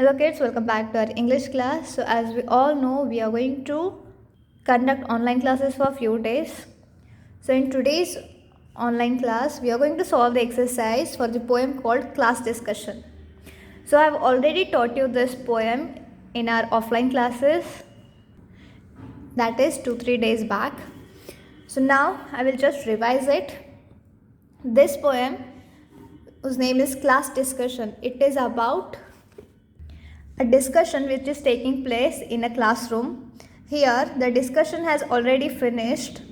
Hello kids, welcome back to our English class. So as we all know, we are going to conduct online classes for a few days. So in today's online class, we are going to solve the exercise for the poem called Class Discussion. So I have already taught you this poem in our offline classes, that is 2-3 days back. So now I will just revise it. This poem, whose name is Class Discussion, it is about a discussion which is taking place in a classroom. Here the discussion has already finished,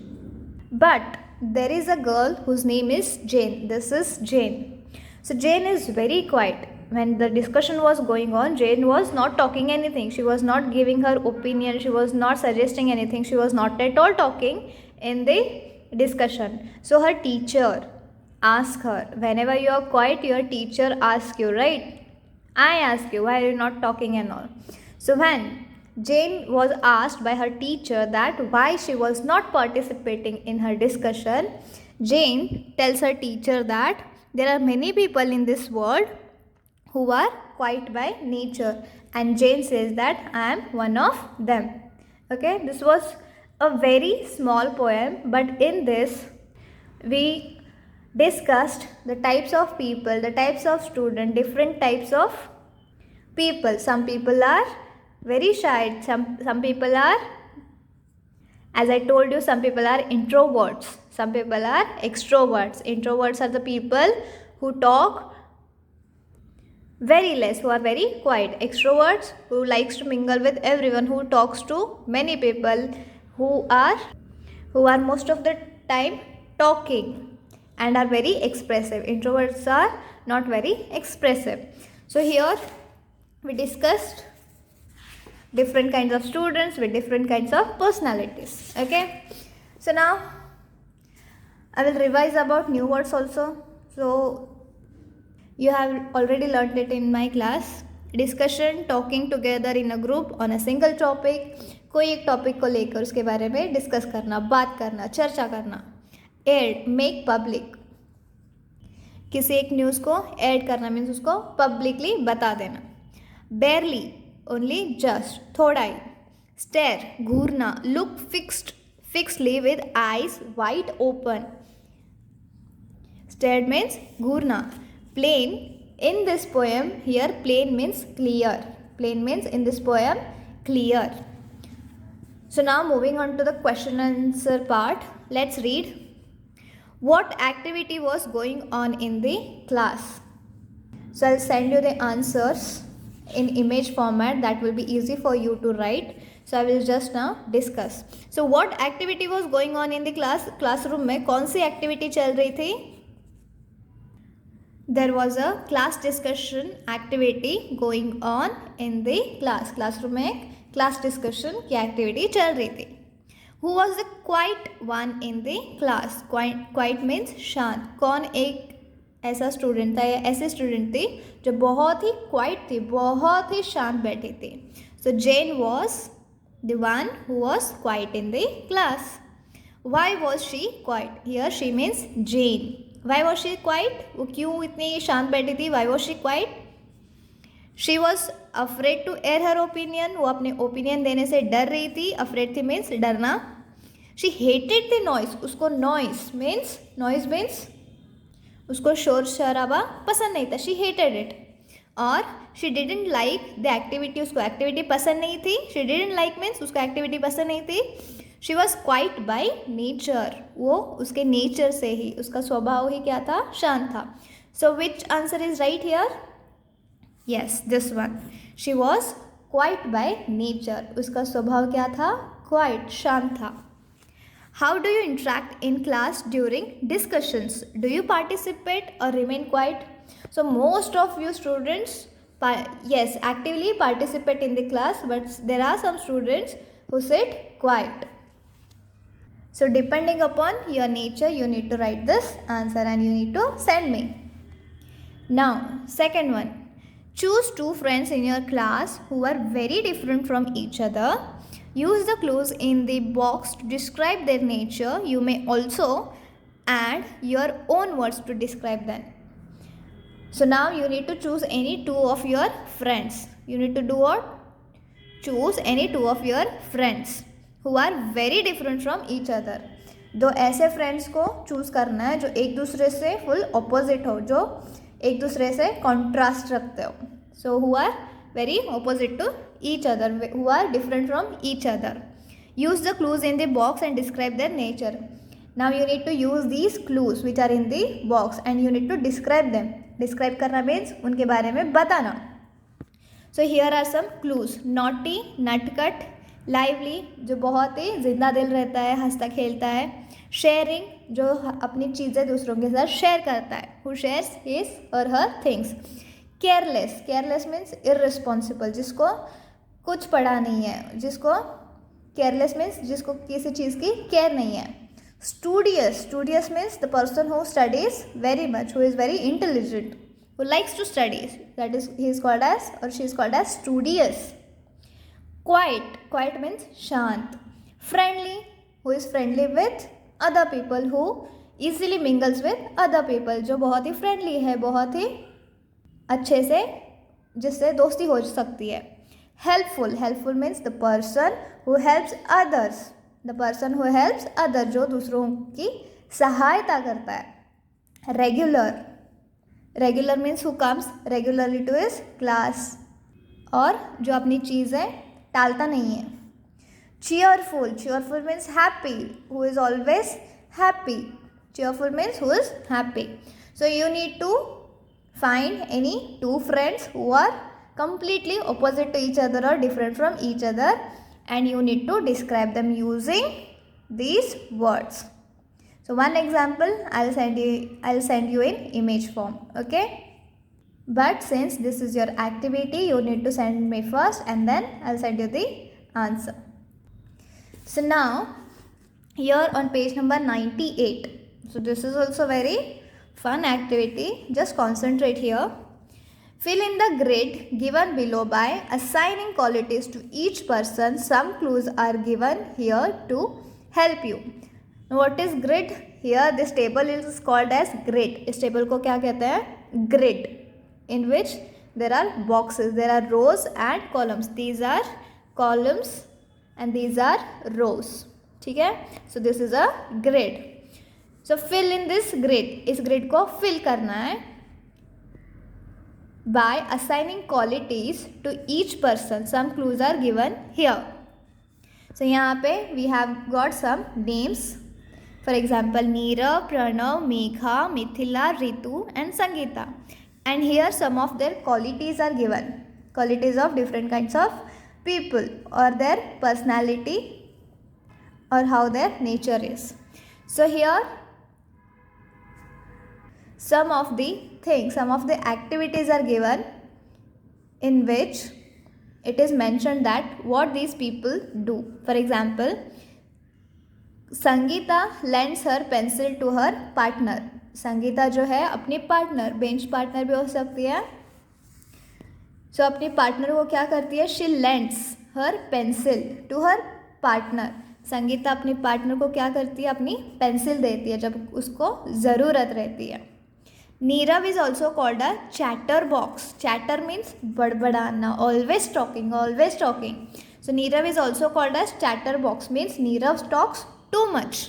but there is a girl whose name is Jane. This is Jane. So Jane is very quiet. When the discussion was going on, Jane was not talking anything. She was not giving her opinion. She was not suggesting anything. She was not at all talking in the discussion. So her teacher asked her, whenever you are quiet, your teacher asks you, right? I ask you, why are you not talking and all? So when Jane was asked by her teacher that why she was not participating in her discussion, Jane tells her teacher that there are many people in this world who are quiet by nature, and Jane says that I am one of them. Okay, this was a very small poem, but in this we discussed the types of people, the types of student, different types of people. Some people are very shy, some people are, as I told you, some people are introverts, some people are extroverts. Introverts are the people who talk very less, who are very quiet. Extroverts who likes to mingle with everyone, who talks to many people, who are most of the time talking and are very expressive. Introverts are not very expressive. So here we discussed different kinds of students with different kinds of personalities. Okay, so now I will revise about new words also. So you have already learned it in my class. Discussion, talking together in a group on a single topic. कोई एक topic को लेकर उसके बारे में discuss करना, बात करना, चर्चा करना. एड, मेक पब्लिक, किसी एक न्यूज़ को ऐड करना मीन्स उसको पब्लिकली बता देना. बेरली, ओनली जस्ट, थोड़ा ही. स्टेयर, घूरना. Look fixed, fixedly with eyes wide open. Stare means घूरना. Plain, in this poem here plain means clear. Plain means in this poem clear. So now moving on to the question and answer part, let's read. What activity was going on in the class? So I'll send you the answers in image format, that will be easy for you to write. So I will just now discuss. So what activity was going on in the classroom में कौन सी activity चल रही थी? There was a class discussion activity going on in the class. Classroom में class discussion की activity चल रही थी. Who was the quiet one in the class? Quiet means शांत. कौन एक ऐसा स्टूडेंट था या ऐसी स्टूडेंट थी जो बहुत ही क्वाइट थी, बहुत ही शांत बैठी थी? So Jane was the one who was quiet in the class. Why was she quiet? Here she means Jane. Why was she quiet? वो क्यों इतनी शांत बैठी थी? Why was she quiet? She was afraid to air her opinion. वो अपने opinion देने से डर रही थी. Afraid थी means डरना. She hated the noise. उसको noise means उसको शोर शराबा पसंद नहीं था. She hated it. और she didn't like the activity. उसको activity पसंद नहीं थी. She didn't like means उसको activity पसंद नहीं थी. She was quiet by nature. वो उसके nature से ही, उसका स्वभाव ही क्या था? शांत था. So which answer is right here? Yes, this one. She was quiet by nature. उसका स्वभाव क्या था? Quiet, शांत था. How do you interact in class during discussions? Do you participate or remain quiet? So most of you students, yes, actively participate in the class, but there are some students who sit quiet. So depending upon your nature, you need to write this answer and you need to send me. Now, second one. Choose two friends in your class who are very different from each other. Use the clues in the box to describe their nature. You may also add your own words to describe them. So now you need to choose any two of your friends. You need to do what? Choose any two of your friends who are very different from each other. दो ऐसे friends को choose करना है जो एक दूसरे से full opposite हो, जो एक दूसरे से कॉन्ट्रास्ट रखते हो. So who are very opposite to each other, who are different from each other. Use the clues in the box and describe their nature. Now you need to use these clues which are in the box and you need to describe them. Describe करना means उनके बारे में बताना. So here are some clues. Naughty, nutcut, lively जो बहुत ही जिंदा दिल रहता है, हंसता खेलता है. Sharing जो अपनी चीज़ें दूसरों के साथ शेयर करता है, who shares his or her things. Careless, careless means irresponsible, जिसको कुछ पड़ा नहीं है, जिसको केयरलेस मीन्स जिसको किसी चीज़ की केयर नहीं है. Studious, studious means the person who studies very much, who is very intelligent, who likes to study, that is he is called as or she is called as studious. Quiet, quiet means शांत. Friendly, who is friendly with other people, who easily mingles with other people, जो बहुत ही friendly है, बहुत ही अच्छे से जिससे दोस्ती हो सकती है. Helpful, helpful means the person who helps others, the person who helps other, जो दूसरों की सहायता करता है. Regular, regular means who comes regularly to his class, और जो अपनी चीज़ें टालता नहीं है. Cheerful, cheerful means happy, who is always happy. Cheerful means who is happy. So you need to find any two friends who are completely opposite to each other or different from each other, and you need to describe them using these words. So one example I'll send you in image form, okay? But since this is your activity, you need to send me first and then I'll send you the answer. So now here on page number 98, so this is also very fun activity. Just concentrate here. Fill in the grid given below by assigning qualities to each person. Some clues are given here to help you. Now what is grid? Here this table is called as grid. इस table को क्या कहते हैं? Grid. In which there are boxes. There are rows and columns. These are columns and these are rows. ठीक है? So this is a grid. So fill in this grid. इस grid को fill करना है by assigning qualities to each person. Some clues are given here. So यहाँ पे we have got some names. For example, Neerav, Pranav, Megha, Mithila, Ritu and Sangeeta. And here some of their qualities are given. Qualities of different kinds of people or their personality or how their nature is. So here some of the things, some of the activities are given in which it is mentioned that what these people do. For example, Sangeeta lends her pencil to her partner. Sangeeta जो है अपनी partner, bench partner भी हो सकती है. So अपनी partner को क्या करती है? She lends her pencil to her partner. Sangeeta अपनी पार्टनर को क्या करती है? अपनी पेंसिल देती है जब उसको ज़रूरत रहती है. Nirav is also called a chatter box. Chatter means बड़बड़ाना, always talking, always talking. So Nirav is also called as chatter box means Nirav talks too much.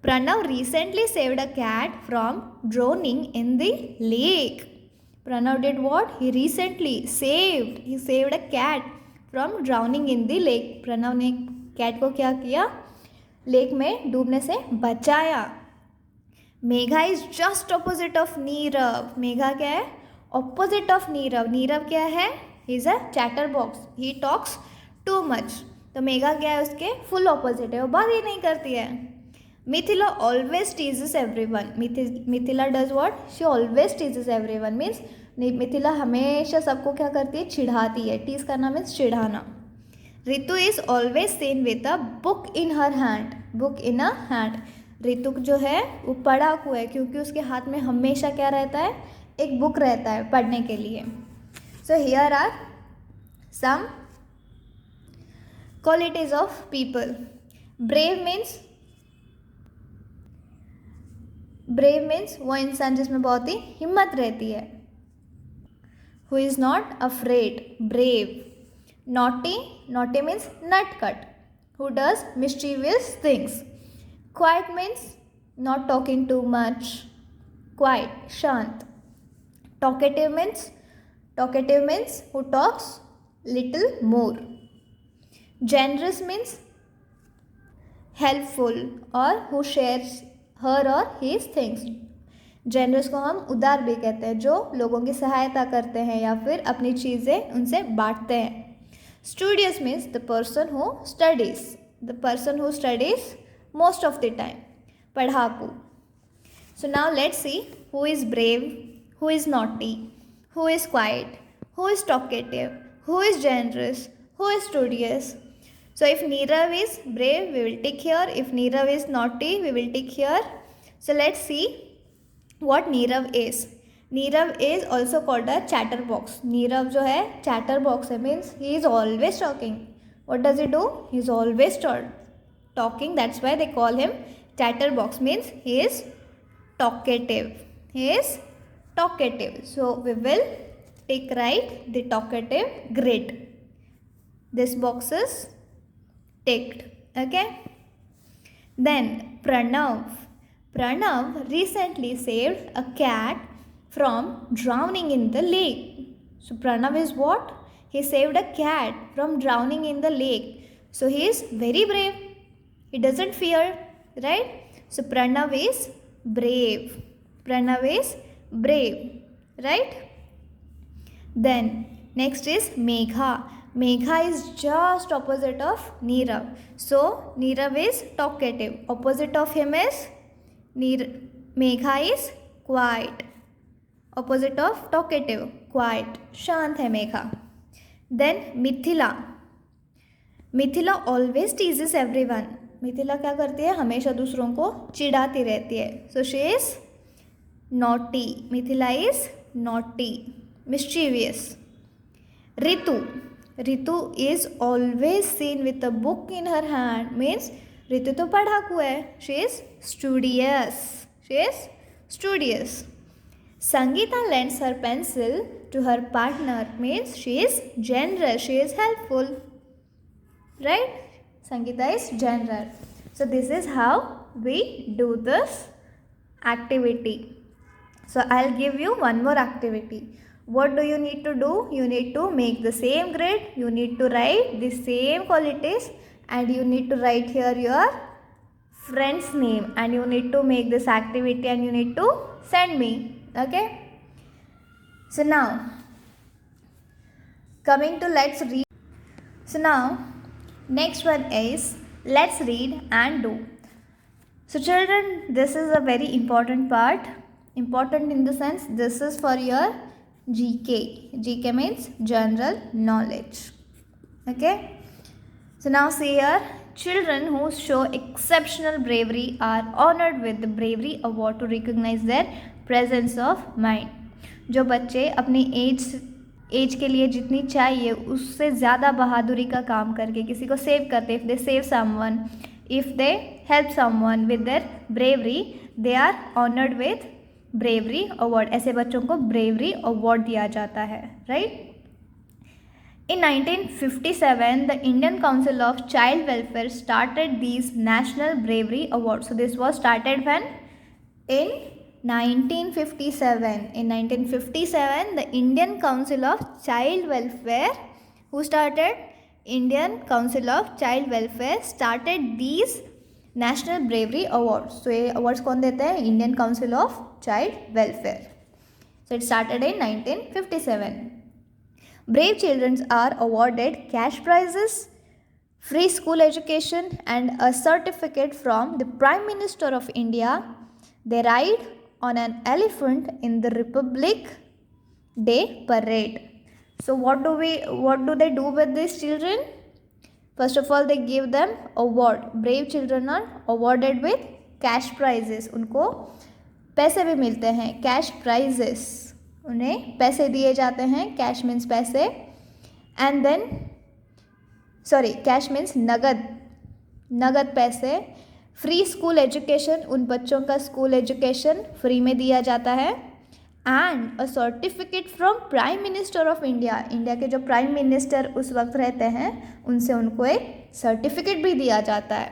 Pranav recently saved a cat from drowning in the lake. Pranav did what? He recently saved a cat from drowning in the lake. Pranav ने cat को क्या किया? Lake में डूबने से बचाया. Megha is just opposite of Nirav. Megha क्या है? Opposite of Nirav. नीरव क्या है? He is a chatter box, he talks too much. तो मेघा क्या है? उसके फुल ऑपोजिट है, वो बात ही नहीं करती है. Mithila always teases everyone. Mithila does what? She always teases everyone means Mithila हमेशा सबको क्या करती है? चिढ़ाती है. टीज करना मीन्स चिढ़ाना. Ritu is always seen with a book in her hand. Book in a hand. Ritu जो है वो पढ़ाकू है क्योंकि उसके हाथ में हमेशा क्या रहता है? एक बुक रहता है पढ़ने के लिए. So here are some qualities of people. Brave means वो इंसान जिसमें बहुत ही हिम्मत रहती है. who is not afraid, brave. Naughty, naughty means nut cut, who does mischievous things. Quiet means not talking too much, quiet, shant. Talkative means who talks little more. Generous means helpful और who shares her or his things. Generous को हम उदार भी कहते हैं, जो लोगों की सहायता करते हैं या फिर अपनी चीज़ें उनसे बांटते हैं. Studious means the person who studies most of the time, पढ़ाकू. So now let's see who is brave, who is naughty, who is quiet, who is talkative, who is generous, who is studious. So if Nirav is brave, we will tick here. If Nirav is naughty, we will tick here. So let's see what Nirav is. Nirav is also called a chatterbox. Nirav जो है chatterbox है, means he is always talking. What does he do? He is always talking. That's why they call him chatterbox, means he is talkative. He is talkative. So we will take right the talkative. Great. This box is ticked. Okay. Then Pranav recently saved a cat from drowning in the lake. So Pranav is what? He saved a cat from drowning in the lake. So he is very brave. He doesn't fear, right? So Pranav is brave. Brave, right? Then next is Megha. Megha is just opposite of Nirav. So Nirav is talkative. Opposite of him is Megha is quiet. Opposite of talkative, quiet. शांत है Megha. Then Mithila always teases everyone. Mithila क्या करती है? हमेशा दूसरों को चिढ़ाती रहती है. So she is naughty. Mithila is naughty, mischievous. Ritu is always seen with a book in her hand, means Ritu तो पढ़ाकू है. She is studious. Sangeeta lends her pencil to her partner, means she is generous, she is helpful, right? Sangeeta is generous. So this is how we do this activity. So I'll give you one more activity. What do you need to do? You need to make the same grade, you need to write the same qualities, and you need to write here your friend's name, and you need to make this activity and you need to send me. Okay. So now coming to let's read. So now next one is let's read and do. So children, this is a very important part. Important in the sense this is for your GK. GK means general knowledge. Okay. So now see here, children who show exceptional bravery are honored with the bravery award to recognize their presence of mind. जो बच्चे अपनी as के लिए जितनी चाहिए उससे ज़्यादा बहादुरी का काम करके किसी को सेव करते, if they save someone, if they help someone with their bravery, they are honoured with bravery award. ऐसे बच्चों को ब्रेवरी अवार्ड दिया जाता है, right? In 1957, the Indian Council of Child Welfare started these National Bravery Awards. So this was started when? In 1957. In 1957, the Indian Council of Child Welfare, who started? Indian Council of Child Welfare started these National Bravery Awards. So ये awards कौन देते हैं? Indian Council of Child Welfare. So it started in 1957. Brave children are awarded cash prizes, free school education, and a certificate from the Prime Minister of India. They ride on an elephant in the Republic Day parade. So what do they do with these children? First of all, they give them award. Brave children are awarded with cash prizes. उनको पैसे भी मिलते हैं, cash prizes. उन्हें पैसे दिए जाते हैं. कैश मीन्स पैसे, एंड देन कैश मीन्स नगद पैसे. फ्री स्कूल एजुकेशन, उन बच्चों का स्कूल एजुकेशन फ्री में दिया जाता है. And a certificate from prime minister of India. India के जो प्राइम मिनिस्टर उस वक्त रहते हैं उनसे उनको एक सर्टिफिकेट भी दिया जाता है.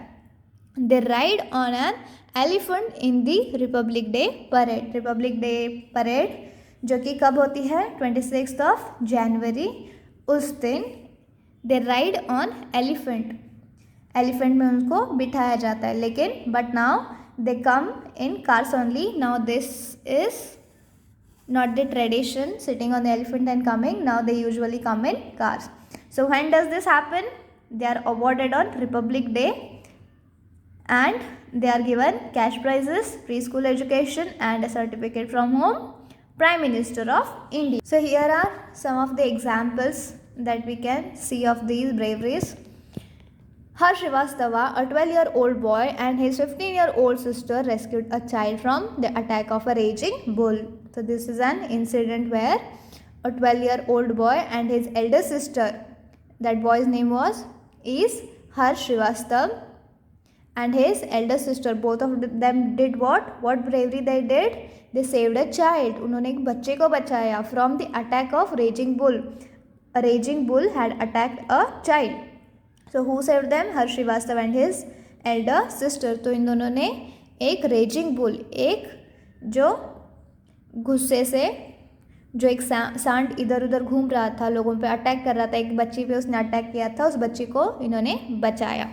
They ride on an elephant in the republic day parade. Republic day parade जो कि कब होती है 26 जनवरी. उस दिन they ride on elephant. Elephant में उनको बिठाया जाता है. लेकिन but now they come in cars only. Now this is not the tradition sitting on the elephant and coming. Now they usually come in cars. So when does this happen? They are awarded on Republic Day and they are given cash prizes, preschool education and a certificate from whom? Prime Minister of India. So here are some of the examples that we can see of these braveries. Harsh Srivastava, a 12-year-old boy and his 15-year-old sister rescued a child from the attack of a raging bull. So this is an incident where a 12-year-old boy and his elder sister, that boy's name is Harsh Srivastava, and his elder sister, both of them did what? What bravery they did? They saved a child. उन्होंने एक बच्चे को बचाया from the attack of raging bull. A raging bull had attacked a child. So who saved them? Harsh Srivastava and his elder sister. तो इन दोनों ने एक raging bull, एक जो गुस्से से जो एक सांड इधर उधर घूम रहा था, लोगों पे अटैक कर रहा था, एक बच्ची पे उसने अटैक किया था, उस बच्ची को इन्होंने बचाया.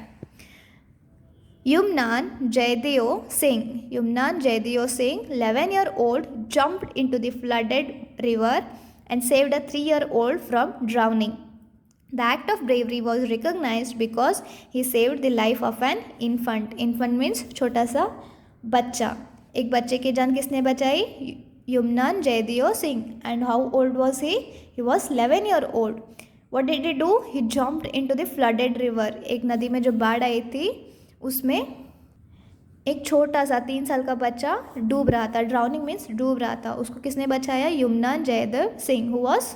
Yumnan Jayadeo Singh. Yumnan Jayadeo Singh, 11-year-old, jumped into the flooded river and saved a 3-year-old from drowning. The act of bravery was recognized because he saved the life of an infant. Infant means छोटा सा बच्चा. एक बच्चे की जान किसने बचाई? Yumnan Jayadeo Singh. And how old was he? He was 11-year-old. What did he do? He jumped into the flooded river. एक नदी में जो बाढ़ आई थी उसमें एक छोटा सा 3 साल का बच्चा डूब रहा था. ड्राउनिंग मीन्स डूब रहा था. उसको किसने बचाया? Yumnan Jayadeo Singh, who was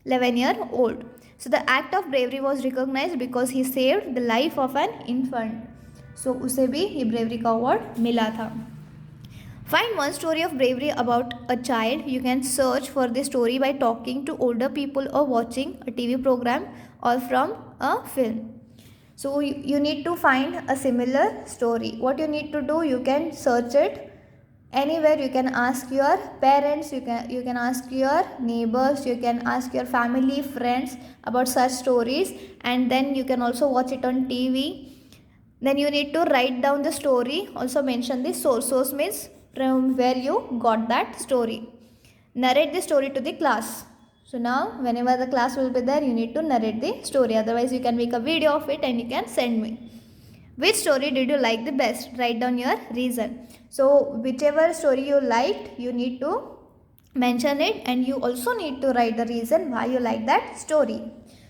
11-year-old. So the act of bravery was recognized because he saved the life of an infant. So उसे भी ये bravery का award मिला था. Find one story of bravery about a child. You can search for this story by talking to older people or watching a TV program or from a film. So you need to find a similar story. What you need to do, you can search it anywhere. You can ask your parents, you can ask your neighbors, you can ask your family, friends about such stories, and then you can also watch it on TV. Then you need to write down the story. Also mention the source. Source means from where you got that story. Narrate the story to the class. So now whenever the class will be there, you need to narrate the story. Otherwise you can make a video of it and you can send me. Which story did you like the best? Write down your reason. So whichever story you liked, you need to mention it, and you also need to write the reason why you like that story.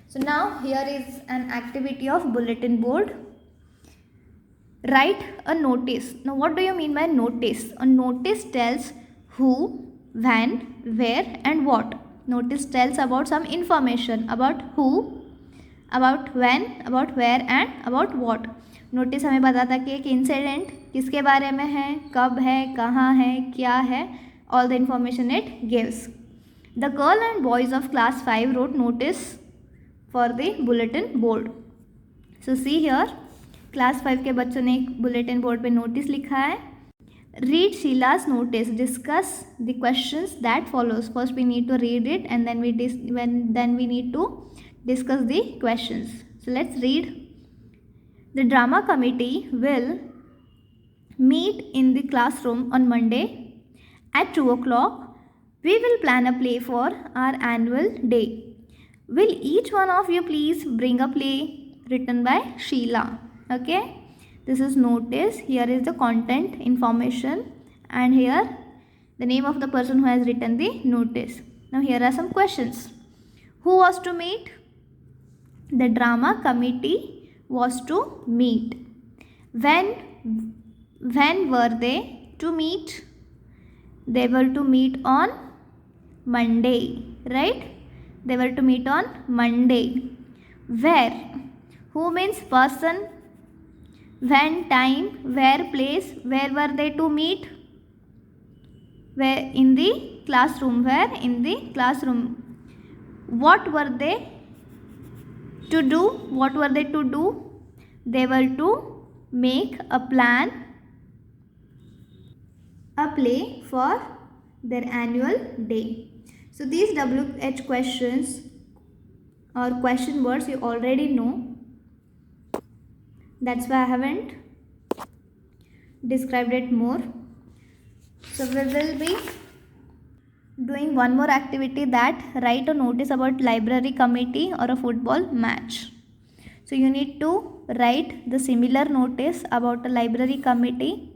So now here is an activity of bulletin board. Write a notice. Now what do you mean by notice? A notice tells who, when, where and what. Notice tells about some information about who, about when, about where and about what. Notice हमें बताता कि एक incident किसके बारे में है, कब है, कहाँ है, क्या है. All the information it gives. The girl and boys of class 5 wrote notice for the bulletin board. So see here, class 5 के बच्चों ने एक बुलेटिन बोर्ड पे नोटिस लिखा है. Read Sheela's notice. Discuss the questions that follows. First we need to read it and then we need to discuss the questions. So let's read. The drama committee will meet in the classroom on Monday at 2 o'clock. We will plan a play for our annual day. Will each one of you please bring a play written by Sheila? Okay, this is notice. Here is the content information and here the name of the person who has written the notice. Now here are some questions. Who was to meet? The drama committee was to meet. When were they to meet? They were to meet on Monday, right? They were to meet on Monday. Where? Who means person? When, time, where, place. Where were they to meet? Where? In the classroom. Where? In the classroom. What were they to do? What were they to do? They were to make a plan, a play for their annual day. So these WH questions or question words you already know. That's why I haven't described it more. So we will be doing one more activity, that write a notice about library committee or a football match. So you need to write the similar notice about a library committee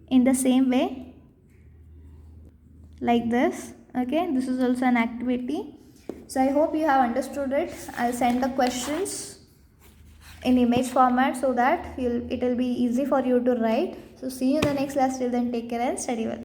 in the same way, like this. Okay, this is also an activity. So I hope you have understood it. I'll send the questions in image format so that it will be easy for you to write. So see you in the next class. Till then, take care and study well.